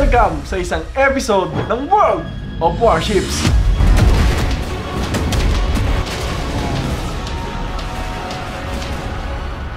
Welcome sa isang episode ng World of Warships.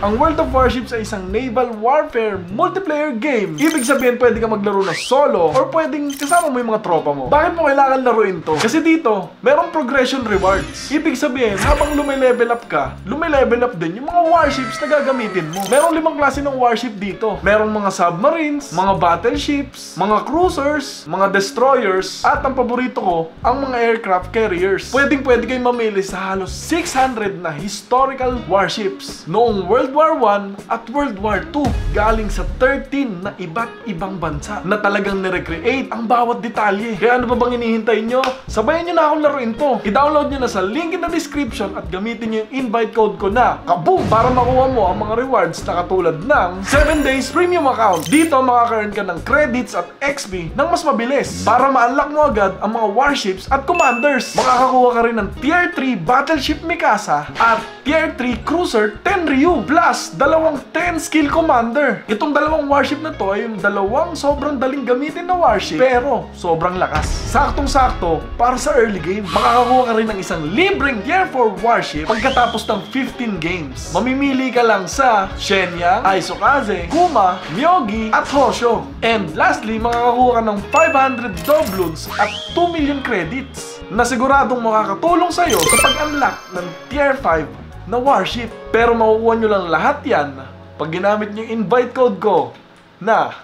Ang World of Warships ay isang naval warfare multiplayer game. Ibig sabihin, pwede ka maglaro na solo or pwedeng kasama mo yung mga tropa mo. Bakit mo kailangan laruin to? Kasi dito, merong progression rewards. Ibig sabihin, habang lumilevel up ka, lumilevel up din yung mga warships na gagamitin mo. Merong 5 klase ng warship dito. Merong mga submarines, mga battleships, mga cruisers, mga destroyers, at ang paborito ko, ang mga aircraft carriers. Pwede kayong mamili sa halos 600 na historical warships noong World War I at World War II, galing sa 13 na iba't ibang bansa na talagang nirecreate ang bawat detalye. Kaya ano pa bang hinihintay nyo? Sabayan nyo na akong laruin to. I-download nyo na sa link in the description at gamitin nyo yung invite code ko na KABOOM para makuha mo ang mga rewards na katulad ng 7 days premium account. Dito makaka-earn ka ng credits at XP ng mas mabilis para ma-unlock mo agad ang mga warships at commanders. Makakakuha ka rin ng Tier 3 Battleship Mikasa at Tier 3 Cruiser Tenryu plus dalawang 10 skill commander. Itong dalawang warship na to ay yung dalawang sobrang daling gamitin na warship pero sobrang lakas. Saktong-sakto para sa early game. Makakakuha ka rin ng isang libreng Tier 4 warship pagkatapos ng 15 games. Mamimili ka lang sa Shenyang, Aizokaze, Kuma, Myogi at Hosho. And lastly, makakakuha ka ng 500 doubloons at 2 million credits na siguradong makakatulong sa'yo sa pag-unlock ng Tier 5 na warship. Pero makukuha nyo lang lahat yan pag ginamit nyo yung invite code ko na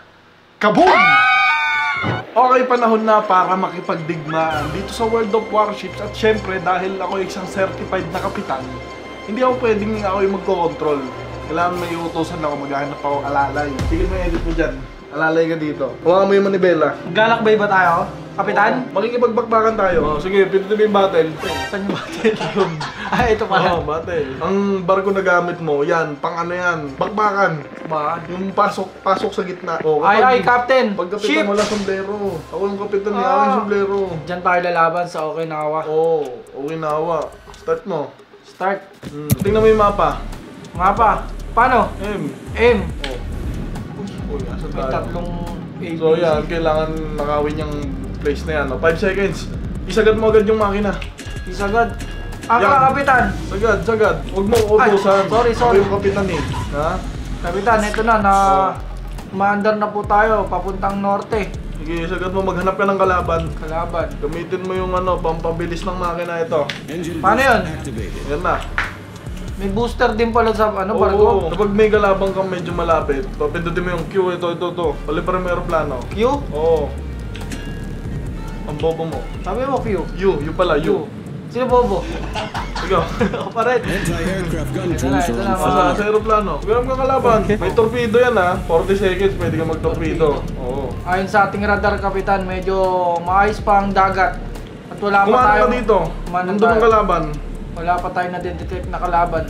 KABOOM! Okay, panahon na para makipagdigmaan dito sa World of Warships. At syempre, dahil ako isang certified na kapitan, hindi ako pwedeng ako yung magko-control. Kailangan may utusan ako, maghahanap ako alalay. Sige, may edit mo dyan. Alalay ka dito. Huwag mo yung manibela. Galakbay ba tayo? Kapitan? Makikipagbakbakan tayo. Sige, pinituloy yung battle. Saan yung battle? Ito pala. Battle. Ang barko na gamit mo, yan, pang ano yan, bakbakan. Ba? Yung pasok sa gitna. Ay, Captain! Pag kapitan wala sombrero. Ako yung kapitan niya, ako yung sombrero. Diyan tayo lalaban sa Okinawa. Okinawa. Start mo. Start. Tingnan mo yung mapa. Mapa? Paano? M. Uy, asan May tayo? tatlong A, B, So yan, kailangan nakawin yung place na yan. 5 seconds. Isagad mo agad yung makina. Isagad. Kapitan! Sagad. Huwag mo utusan. Sorry. Ako yung kapitan eh. Ha? Kapitan, ito na. Maandar na po tayo, papuntang norte. Sige, sagad mo. Maghanap ka ng kalaban. Gamitin mo yung pampabilis ng makina ito. Paano yun? Yan na. May booster din pala sa Oo. barko. Kapag may kalabang kang medyo malapit, pindutin mo yung Q. Ito. Paliparin mo yung aeroplano. Q? Oo. Ang bobo mo. Sabi mo Q. U pala, U. Sino bobo? Ikaw. Ako pa rin. Anti-aircraft gun Ito na. Sa aeroplano. Ganun ka kalaban. May torpedo yan ha. 40 seconds, pwede ka mag-torpedo. Oo. Ayon sa ating radar, Kapitan, medyo maayos pa ang dagat. At wala pa Kumano tayo. ka dito. Nandun ang kalaban. Wala pa tayo na-detect na kalaban.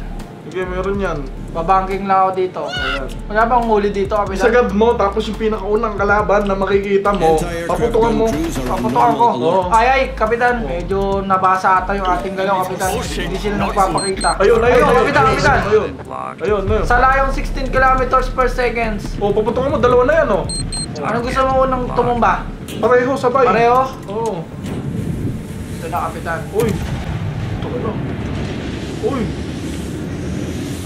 Sige, meron yan. Babanking lang ako dito. Ayan. Wala bang huli dito, Kapitan? Isagad mo, tapos yung pinakaunang kalaban na makikita mo, paputukan mo. Paputukan ko. Oo. Ay, Kapitan. Medyo nabasa ata yung ating galaw, Kapitan. Hindi sila nagpapakita. Ayun, Kapitan. Ayun. Sa layong 16 kilometers per seconds. Paputukan mo, dalawa na yan Anong gusto mo unang tumumba? Pareho, sabay. Pareho? Oo. Ito na, Kapitan. Uy. Uy.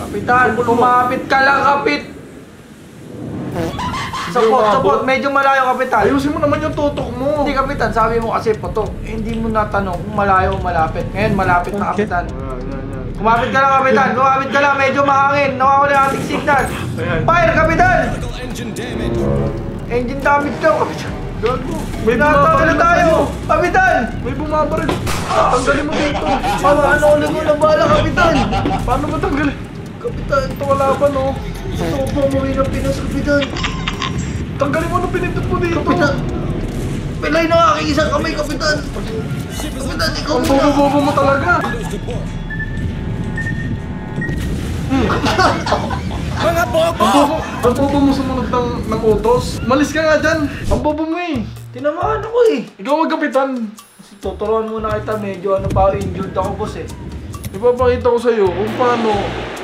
Kapitan, kumapit ka lang, Kapit! Support. Medyo malayo, Kapitan. Ayusin mo naman yung tutok mo. Hindi, Kapitan. Sabi mo kasi patok. Hindi mo natanong kung malayo o malapit. Ngayon, malapit na, Kapitan. Yan. Kumapit ka lang, Kapitan. Kumapit ka lang. Medyo mahangin. Nawawala yung ating signal. Ayan. Fire, Kapitan! engine damage. Engine damage daw, Kapitan. Gago. May Natawala bumabaril tayo! Kapitan! May bumabaril. Tanggalin mo dito. Ano ulit mo na bala, Kapitan? Paano ba tanggalin? Kapitan, Ito kalaban gusto ko po umuwi ng Pinas, Kapitan. Tanggalin mo nung pinindot mo dito. Kapitan! Pilay na aking isang kamay, Kapitan! Kapitan, ikaw Ang muna! bobo mo talaga. Mga bobo! Ang bobo mo sumunod ng utos. Malis ka nga dyan. Ang bobo mo eh. Tinamaan ako eh! Ikaw ang kapitan. Tuturuan muna kita, medyo pa injured ako, boss eh. Ipapakita ko sa'yo kung paano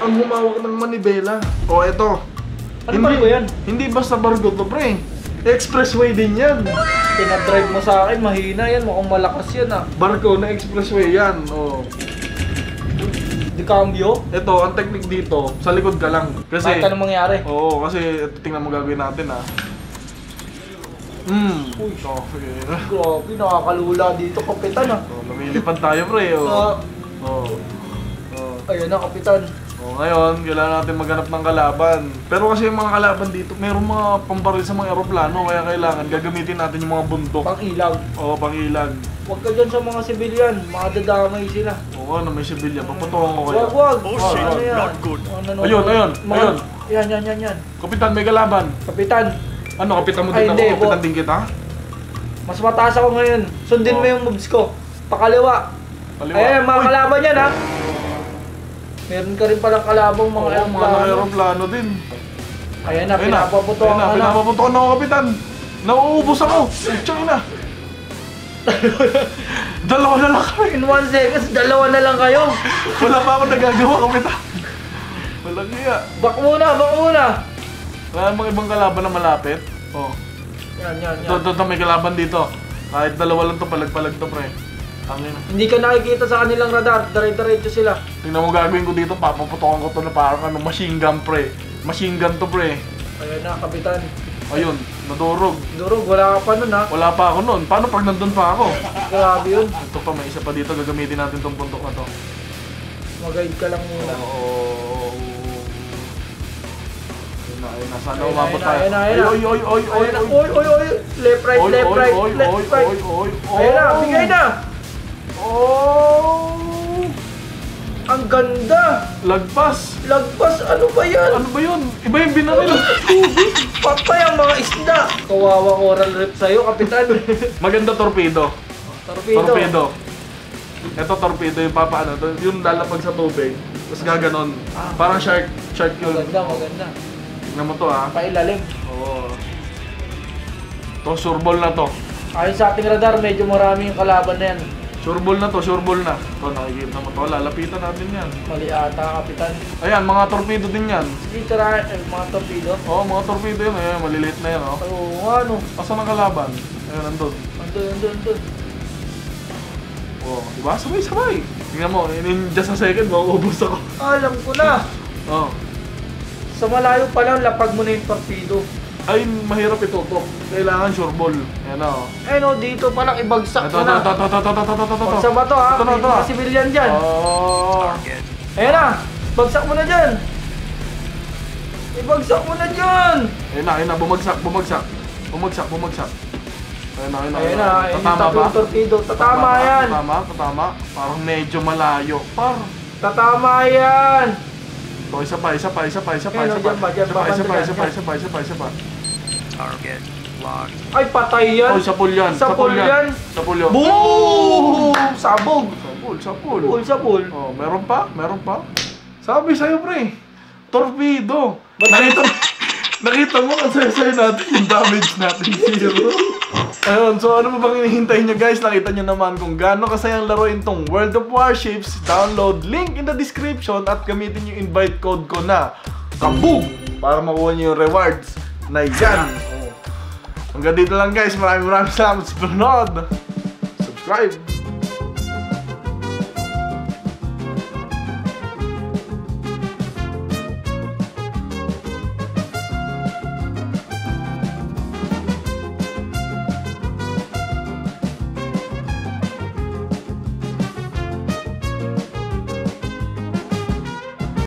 ang humawak ng manibela. O eto. Ano barko yan? Hindi basta barko to, pre. Expressway din yan. Pinadrive mo sa akin, mahina yan. Mukhang malakas yan ah. Barko na expressway yan. Oh. Di cambio? Ito, ang technique dito, sa likod ka lang. Kasi, Kahit anong mangyari. oo, kasi ito, tingnan mo gagawin natin ah. Uy, Okay. grabe, nakakalula dito, kapitan ah. So, lumilipad tayo pre. Oh. Ayun na, kapitan. Ngayon, kailangan natin maghanap ng kalaban. Pero kasi yung mga kalaban dito, mayroong mga pambaril sa mga eroplano, kaya kailangan gagamitin natin yung mga buntok. Pang ilag. Oo, pang-ilag. Huwag ka dyan sa mga sibilyan, makadadamay sila. Oo, na may sibilya. Paputukan ko kayo. Wag. Oh shit, Ano yan? not good. Ayun. Yan. Kapitan, may kalaban. Kapitan, Ano, kapitan mo Ay, din ako? hindi, Kapitan din kita? mas mataas ako ngayon. Sundin mo yung moves ko. Pakaliwa. Kaliwa. Ayan, mga Uy! kalaban yan ha. Meron ka rin palang kalabang mga Oo, mga aeroplano din. Ayan na, pinapaputukan ka na. Pinapaputukan ako, kapitan. Nauubos ako. Tsaka na. Dalawa na lang kami. In 1 seconds, dalawa na lang kayo. Wala pa ako nagagawa, kapitan. Walang iya. Back muna. Wala mga ibang kalaban na malapit. Oh. Yan. Ito, may kalaban dito. Kahit dalawa lang to, palag-palag to, pre. Tangin na. Hindi ka nakikita sa kanilang radar, dire-diretso sila. Tingnan mo gagawin ko dito, papaputokan ko to na parang ano, machine gun, pre. Machine gun to, pre. Ayan na, kapitan. Ayun, nadurog. Durog, wala ka pa nun ha. Wala pa ako noon. Paano pag nandun pa ako? Grabe yun. Ito pa, may isa pa dito. Gagamitin natin tong puntok na to. Mag-guide ka lang muna. Oo. Ayun na. Sana Ayun na, umabot tayo. ayun na. Oy. Oy. Left, right. Ayun na, bigay na. Oh! Ang ganda. Lagpas. Ano ba yan? Ano ba yun? Iba yung binaril. Patay ang mga isda. Kawawa coral reef sa'yo, kapitan. Maganda torpedo. Torpedo. Ito torpedo yung papaano. Yung lalapag sa tubig. Tapos gaganon. Parang shark yun. Maganda. Tingnan mo to ah. Pailalim. Oo. To, sureball na to. Ayon sa ating radar, medyo marami yung kalaban na yan. Sureball na. To, nakikita mo to. Lalapitan natin yan. Mali ata, kapitan. Ayan, mga torpedo din yan. Sige, tara, mga torpedo. Oo, mga torpedo yun. Ayan, maliliit na yan, oh. Oo nga, no. Asan ang kalaban? Ayan, nandun. Andun. Oo, diba? Sabay. Tingnan mo, in just a second, mauubos ako. Alam ko na. Oo. Sa malayo pa lang, lapag mo na yung torpedo. Ay, mahirap itutok. Kailangan sureball. Ayan, oh. Eh no, dito pa lang ibagsak Ito. mo na. Bagsak ba to ha? Ito. May mga civilian dyan. Oh. Ayan na, bagsak mo na dyan. Ibagsak mo na dyan. Ayun na, bumagsak. Ayun na. Ayun Tatama yung ba? tatlong torpedo. Tatama yan. Tatama. Parang medyo malayo. Tatama yan. Ito, isa pa. Dyan ba? Target locked. Ay, patay yan. Oh, sapul yan. Sapul yan. Boom! Sabog. Sapul. Oh, meron pa? Sabi sa'yo, pre. Torpedo. Nakita mo ang saya-saya natin yung damage natin, 0. Ayun, so ano ba bang hinihintay nyo guys? Nakita nyo naman kung gaano kasayang laruin tong World of Warships. Download link in the description at gamitin yung invite code ko na KABOOM para makuha nyo yung rewards na yan. Hanggang dito lang guys. Maraming salamat sa panonood. Subscribe.